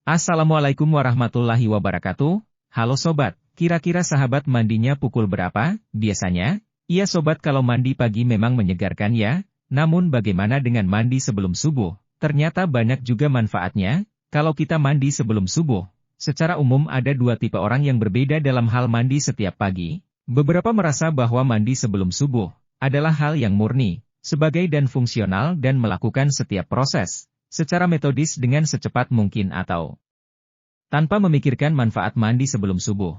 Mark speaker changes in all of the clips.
Speaker 1: Assalamualaikum warahmatullahi wabarakatuh. Halo sobat, kira-kira sahabat mandinya pukul berapa, biasanya? Iya sobat, kalau mandi pagi memang menyegarkan ya, namun bagaimana dengan mandi sebelum subuh? Ternyata banyak juga manfaatnya, kalau kita mandi sebelum subuh. Secara umum ada dua tipe orang yang berbeda dalam hal mandi setiap pagi. Beberapa merasa bahwa mandi sebelum subuh adalah hal yang murni, sebagai dan fungsional dan melakukan setiap proses secara metodis dengan secepat mungkin atau tanpa memikirkan manfaat mandi sebelum subuh.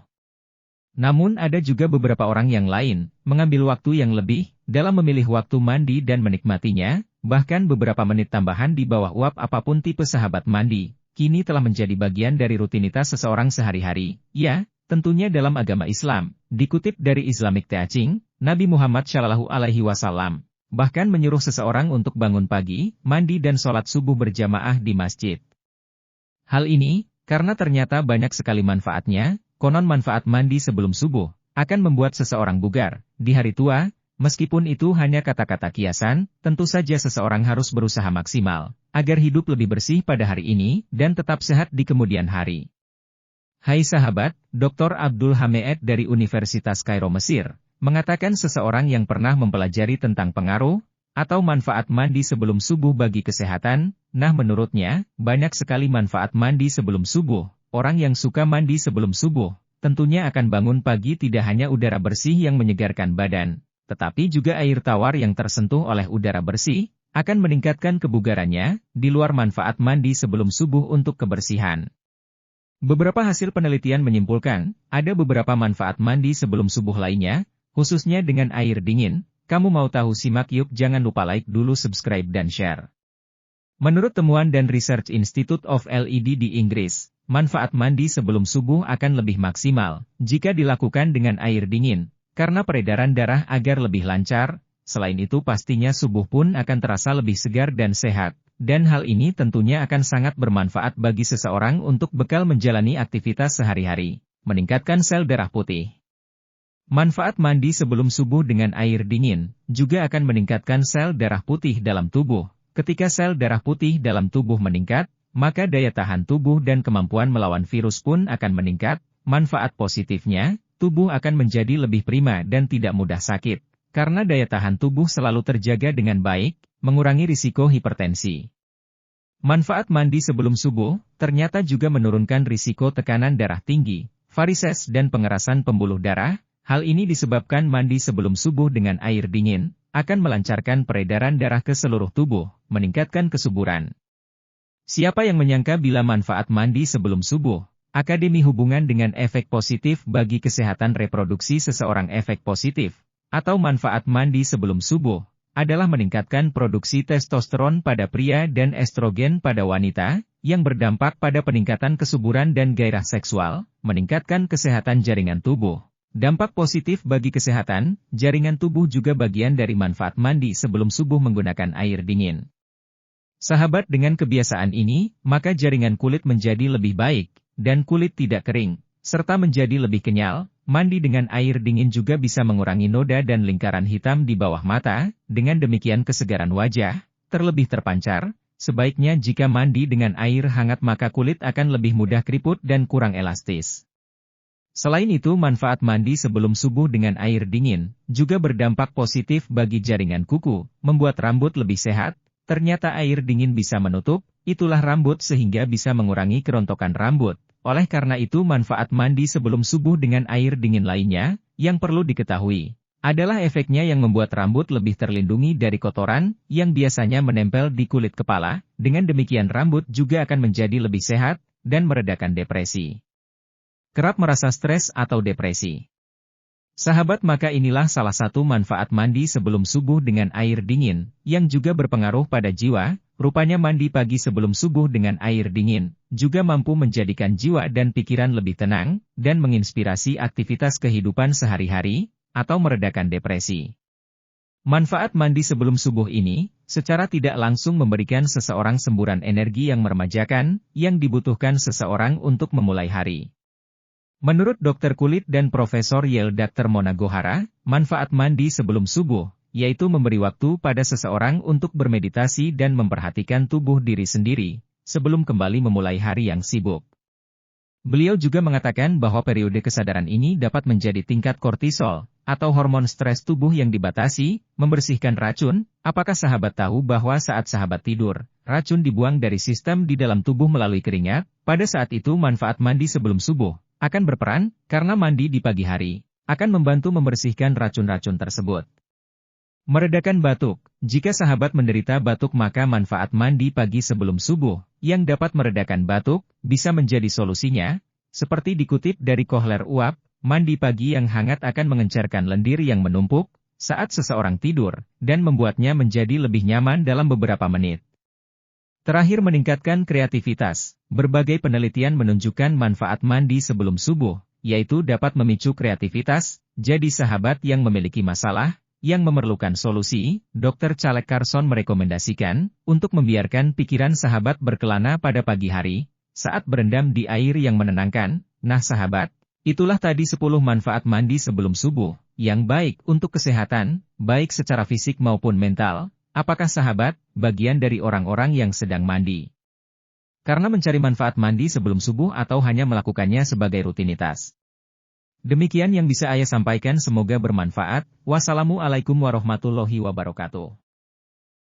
Speaker 1: Namun ada juga beberapa orang yang lain, mengambil waktu yang lebih, dalam memilih waktu mandi dan menikmatinya, bahkan beberapa menit tambahan di bawah uap apapun tipe sahabat mandi, kini telah menjadi bagian dari rutinitas seseorang sehari-hari. Ya, tentunya dalam agama Islam, dikutip dari Islamic Teaching, Nabi Muhammad SAW, bahkan menyuruh seseorang untuk bangun pagi, mandi dan sholat subuh berjamaah di masjid. Hal ini, karena ternyata banyak sekali manfaatnya, konon manfaat mandi sebelum subuh, akan membuat seseorang bugar di hari tua. Meskipun itu hanya kata-kata kiasan, tentu saja seseorang harus berusaha maksimal, agar hidup lebih bersih pada hari ini, dan tetap sehat di kemudian hari. Hai sahabat, Dr. Abdul Hameed dari Universitas Kairo Mesir, mengatakan seseorang yang pernah mempelajari tentang pengaruh atau manfaat mandi sebelum subuh bagi kesehatan. Nah menurutnya, banyak sekali manfaat mandi sebelum subuh. Orang yang suka mandi sebelum subuh, tentunya akan bangun pagi tidak hanya udara bersih yang menyegarkan badan, tetapi juga air tawar yang tersentuh oleh udara bersih, akan meningkatkan kebugarannya, di luar manfaat mandi sebelum subuh untuk kebersihan. Beberapa hasil penelitian menyimpulkan, ada beberapa manfaat mandi sebelum subuh lainnya, khususnya dengan air dingin. Kamu mau tahu? Simak yuk, jangan lupa like dulu, subscribe dan share. Menurut temuan dan Research Institute of LED di Inggris, manfaat mandi sebelum subuh akan lebih maksimal jika dilakukan dengan air dingin, karena peredaran darah agar lebih lancar. Selain itu pastinya subuh pun akan terasa lebih segar dan sehat, dan hal ini tentunya akan sangat bermanfaat bagi seseorang untuk bekal menjalani aktivitas sehari-hari, meningkatkan sel darah putih. Manfaat mandi sebelum subuh dengan air dingin juga akan meningkatkan sel darah putih dalam tubuh. Ketika sel darah putih dalam tubuh meningkat, maka daya tahan tubuh dan kemampuan melawan virus pun akan meningkat. Manfaat positifnya, tubuh akan menjadi lebih prima dan tidak mudah sakit, karena daya tahan tubuh selalu terjaga dengan baik, mengurangi risiko hipertensi. Manfaat mandi sebelum subuh, ternyata juga menurunkan risiko tekanan darah tinggi, varises dan pengerasan pembuluh darah. Hal ini disebabkan mandi sebelum subuh dengan air dingin, akan melancarkan peredaran darah ke seluruh tubuh, meningkatkan kesuburan. Siapa yang menyangka bila manfaat mandi sebelum subuh, Akademi Hubungan dengan Efek Positif bagi Kesehatan Reproduksi seseorang. Efek positif, atau manfaat mandi sebelum subuh, adalah meningkatkan produksi testosteron pada pria dan estrogen pada wanita, yang berdampak pada peningkatan kesuburan dan gairah seksual, meningkatkan kesehatan jaringan tubuh. Dampak positif bagi kesehatan, jaringan tubuh juga bagian dari manfaat mandi sebelum subuh menggunakan air dingin. Sahabat, dengan kebiasaan ini, maka jaringan kulit menjadi lebih baik, dan kulit tidak kering, serta menjadi lebih kenyal. Mandi dengan air dingin juga bisa mengurangi noda dan lingkaran hitam di bawah mata, dengan demikian kesegaran wajah terlebih terpancar. Sebaiknya jika mandi dengan air hangat maka kulit akan lebih mudah keriput dan kurang elastis. Selain itu, manfaat mandi sebelum subuh dengan air dingin juga berdampak positif bagi jaringan kuku, membuat rambut lebih sehat. Ternyata air dingin bisa menutup itulah rambut sehingga bisa mengurangi kerontokan rambut. Oleh karena itu, manfaat mandi sebelum subuh dengan air dingin lainnya yang perlu diketahui adalah efeknya yang membuat rambut lebih terlindungi dari kotoran yang biasanya menempel di kulit kepala. Dengan demikian rambut juga akan menjadi lebih sehat dan meredakan depresi. Kerap merasa stres atau depresi? Sahabat, maka inilah salah satu manfaat mandi sebelum subuh dengan air dingin, yang juga berpengaruh pada jiwa. Rupanya mandi pagi sebelum subuh dengan air dingin, juga mampu menjadikan jiwa dan pikiran lebih tenang, dan menginspirasi aktivitas kehidupan sehari-hari, atau meredakan depresi. Manfaat mandi sebelum subuh ini, secara tidak langsung memberikan seseorang semburan energi yang meremajakan, yang dibutuhkan seseorang untuk memulai hari. Menurut dokter kulit dan Profesor Yale Dr. Mona Gohara, manfaat mandi sebelum subuh, yaitu memberi waktu pada seseorang untuk bermeditasi dan memperhatikan tubuh diri sendiri, sebelum kembali memulai hari yang sibuk. Beliau juga mengatakan bahwa periode kesadaran ini dapat menjadi tingkat kortisol, atau hormon stres tubuh yang dibatasi, membersihkan racun. Apakah sahabat tahu bahwa saat sahabat tidur, racun dibuang dari sistem di dalam tubuh melalui keringat? Pada saat itu manfaat mandi sebelum subuh akan berperan, karena mandi di pagi hari akan membantu membersihkan racun-racun tersebut. Meredakan batuk. Jika sahabat menderita batuk maka manfaat mandi pagi sebelum subuh, yang dapat meredakan batuk, bisa menjadi solusinya. Seperti dikutip dari Kohler Uap, mandi pagi yang hangat akan mengencerkan lendir yang menumpuk saat seseorang tidur, dan membuatnya menjadi lebih nyaman dalam beberapa menit. Terakhir, meningkatkan kreativitas. Berbagai penelitian menunjukkan manfaat mandi sebelum subuh, yaitu dapat memicu kreativitas. Jadi sahabat yang memiliki masalah yang memerlukan solusi, Dr. Calek Carson merekomendasikan untuk membiarkan pikiran sahabat berkelana pada pagi hari, saat berendam di air yang menenangkan. Nah sahabat, itulah tadi 10 manfaat mandi sebelum subuh, yang baik untuk kesehatan, baik secara fisik maupun mental. Apakah sahabat bagian dari orang-orang yang sedang mandi karena mencari manfaat mandi sebelum subuh atau hanya melakukannya sebagai rutinitas? Demikian yang bisa Ayah sampaikan, semoga bermanfaat. Wassalamualaikum warahmatullahi wabarakatuh.